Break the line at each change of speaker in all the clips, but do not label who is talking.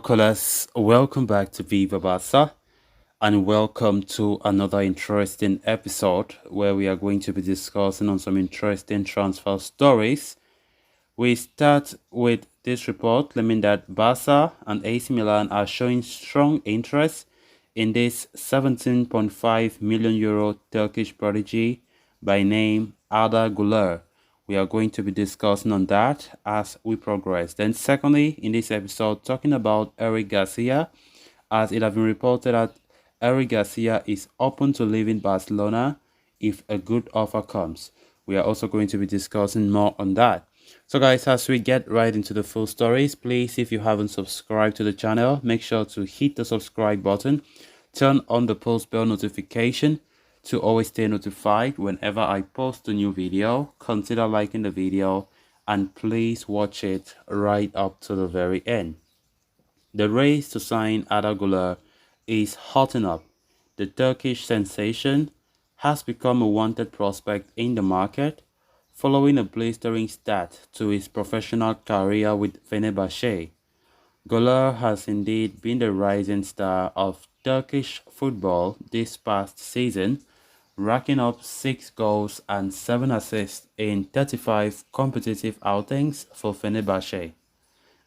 binoculars, welcome back to Viva Barca and welcome to another interesting episode where we are going to be discussing on some interesting transfer stories. We start with this report claiming that Barca and AC Milan are showing strong interest in this 17.5 million euro Turkish prodigy by name Arda Güler. We are going to be discussing on that as we progress. Then secondly, in this episode, talking about Eric Garcia, as it has been reported that Eric Garcia is open to leaving Barcelona if a good offer comes. We are also going to be discussing more on that. So guys, as we get right into the full stories, please, if you haven't subscribed to the channel, make sure to hit the subscribe button, turn on the post bell notification to always stay notified whenever I post a new video. Consider liking the video and please watch it right up to the very end. The race to sign Arda Güler is hotting up. The Turkish sensation has become a wanted prospect in the market following a blistering start to his professional career with Fenerbahce. Güler has indeed been the rising star of Turkish football this past season, racking up 6 goals and 7 assists in 35 competitive outings for Fenerbahce.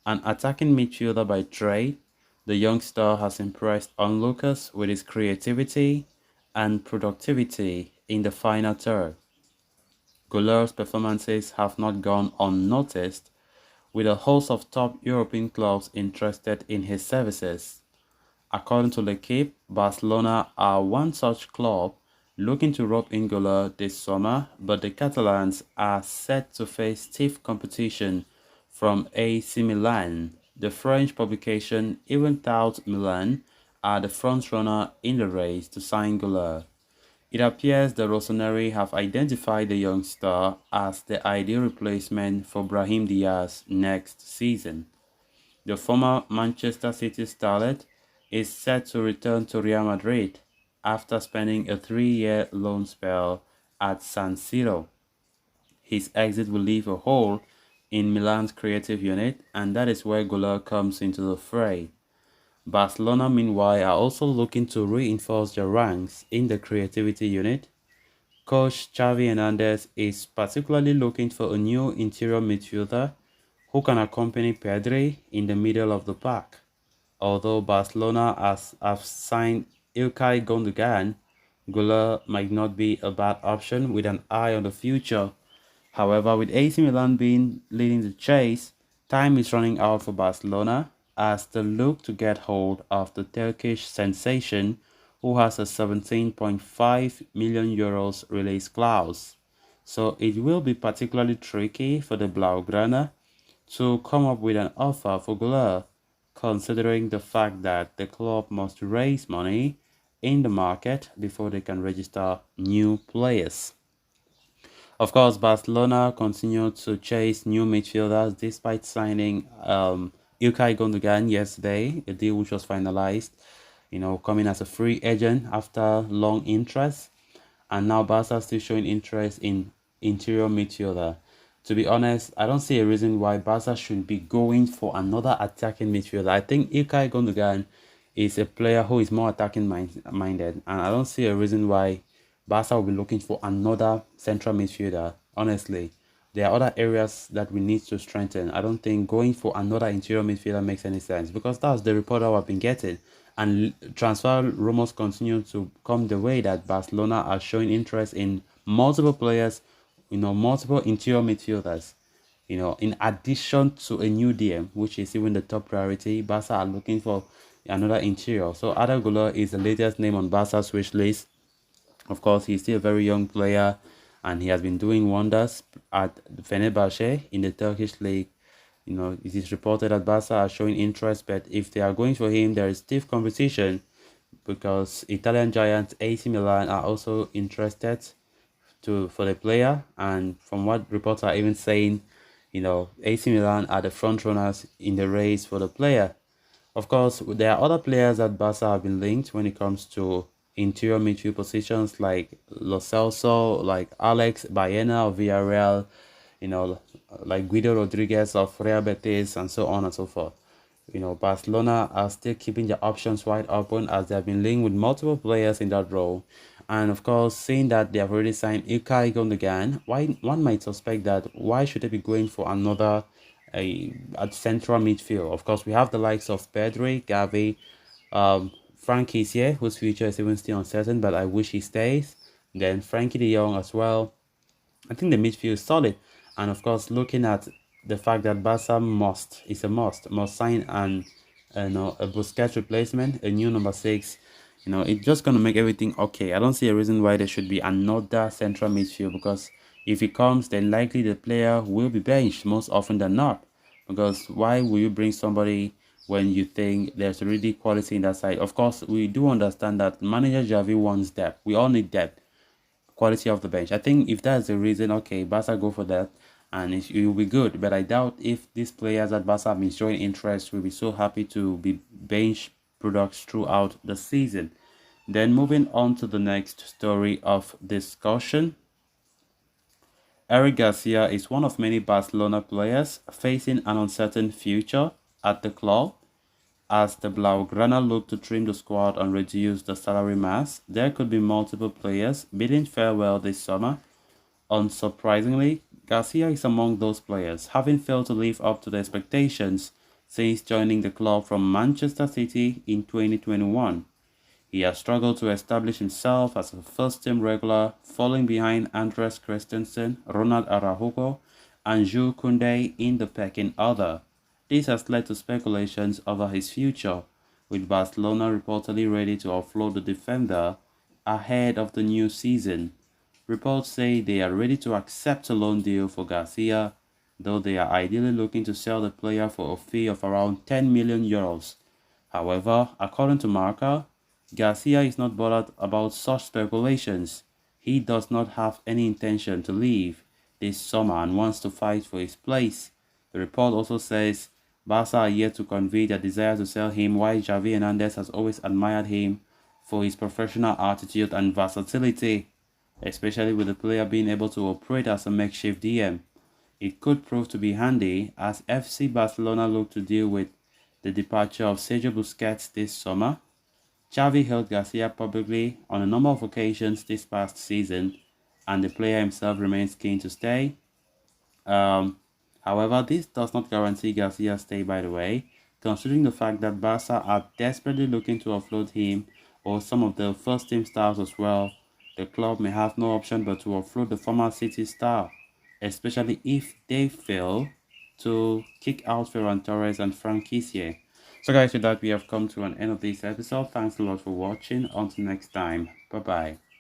An attacking midfielder by trade, the young star has impressed onlookers with his creativity and productivity in the final third. Güler's performances have not gone unnoticed, with a host of top European clubs interested in his services. According to L'Equipe, Barcelona are one such club looking to rope in Güler this summer, but the Catalans are set to face stiff competition from AC Milan. The French publication even touts Milan are the frontrunner in the race to sign Güler. It appears the Rossoneri have identified the young star as the ideal replacement for Brahim Diaz next season. The former Manchester City starlet is set to return to Real Madrid after spending a 3-year loan spell at San Siro. His exit will leave a hole in Milan's creative unit, and that is where Güler comes into the fray. Barcelona, meanwhile, are also looking to reinforce their ranks in the creativity unit. Coach Xavi Hernandez is particularly looking for a new interior midfielder who can accompany Pedri in the middle of the pack. Although Barcelona have signed Ilkay Gundogan, Güler might not be a bad option with an eye on the future. However, with AC Milan leading the chase, time is running out for Barcelona as they look to get hold of the Turkish sensation who has a 17.5 million euros release clause. So it will be particularly tricky for the Blaugrana to come up with an offer for Güler, considering the fact that the club must raise money in the market before they can register new players. Of course, Barcelona continued to chase new midfielders despite signing Ilkay Gundogan yesterday, a deal which was finalized, coming as a free agent after long interest. And now Barca still showing interest in interior midfielder. To be honest, I don't see a reason why Barca should be going for another attacking midfielder. I think Ilkay Gundogan is a player who is more attacking minded, and I don't see a reason why Barca will be looking for another central midfielder. Honestly, there are other areas that we need to strengthen. I don't think going for another interior midfielder makes any sense because that's the report that I've been getting. And transfer rumors continue to come the way that Barcelona are showing interest in multiple players, multiple interior midfielders. In addition to a new DM, which is even the top priority, Barca are looking for another interior. So Arda Güler is the latest name on Barca's wish list. Of course, he's still a very young player and he has been doing wonders at Fenerbahce in the Turkish league. It is reported that Barca are showing interest, but if they are going for him, there is stiff competition because Italian giants AC Milan are also interested for the player. And from what reports are even saying, AC Milan are the front runners in the race for the player. Of course, there are other players that Barca have been linked when it comes to interior midfield positions like Lo Celso, like Alex Baena of Villarreal, like Guido Rodriguez of Real Betis, and so on and so forth. Barcelona are still keeping their options wide open as they have been linked with multiple players in that role. And of course, seeing that they have already signed Ilkay Gundogan, why one might suspect that why should they be going for another at central midfield? Of course, we have the likes of Pedri, Gavi, Frank is here, whose future is even still uncertain, but I wish he stays. Then Frankie de Jong as well. I think the midfield is solid. And of course, looking at the fact that Barca must sign a Busquets replacement, a new number six. It's just gonna make everything okay. I don't see a reason why there should be another central midfield because if it comes, then likely the player will be benched most often than not. Because why will you bring somebody when you think there's already quality in that side? Of course, we do understand that manager Javi wants depth. We all need depth, quality of the bench. I think if that's the reason, okay, Barca go for that and it will be good. But I doubt if these players that Barca have been showing interest will be so happy to be bench products throughout the season. Then moving on to the next story of discussion. Eric Garcia is one of many Barcelona players facing an uncertain future at the club. As the Blaugrana look to trim the squad and reduce the salary mass, there could be multiple players bidding farewell this summer. Unsurprisingly, Garcia is among those players, having failed to live up to the expectations since joining the club from Manchester City in 2021. He has struggled to establish himself as a first-team regular, falling behind Andres Christensen, Ronald Araujo, and Jules Koundé in the pecking order. This has led to speculations over his future, with Barcelona reportedly ready to offload the defender ahead of the new season. Reports say they are ready to accept a loan deal for Garcia, though they are ideally looking to sell the player for a fee of around 10 million euros. However, according to Marca, Garcia is not bothered about such speculations. He does not have any intention to leave this summer and wants to fight for his place. The report also says Barca are yet to convey their desire to sell him, while Xavi Hernandez has always admired him for his professional attitude and versatility, especially with the player being able to operate as a makeshift DM. It could prove to be handy as FC Barcelona look to deal with the departure of Sergio Busquets this summer. Xavi held Garcia publicly on a number of occasions this past season, and the player himself remains keen to stay. Um, However, this does not guarantee Garcia's stay, by the way, considering the fact that Barca are desperately looking to offload him or some of the first team stars as well. The club may have no option but to offload the former City star, especially if they fail to kick out Ferran Torres and Frank Kessié. So guys, with that we have come to an end of this episode. Thanks a lot for watching. Until next time. Bye bye.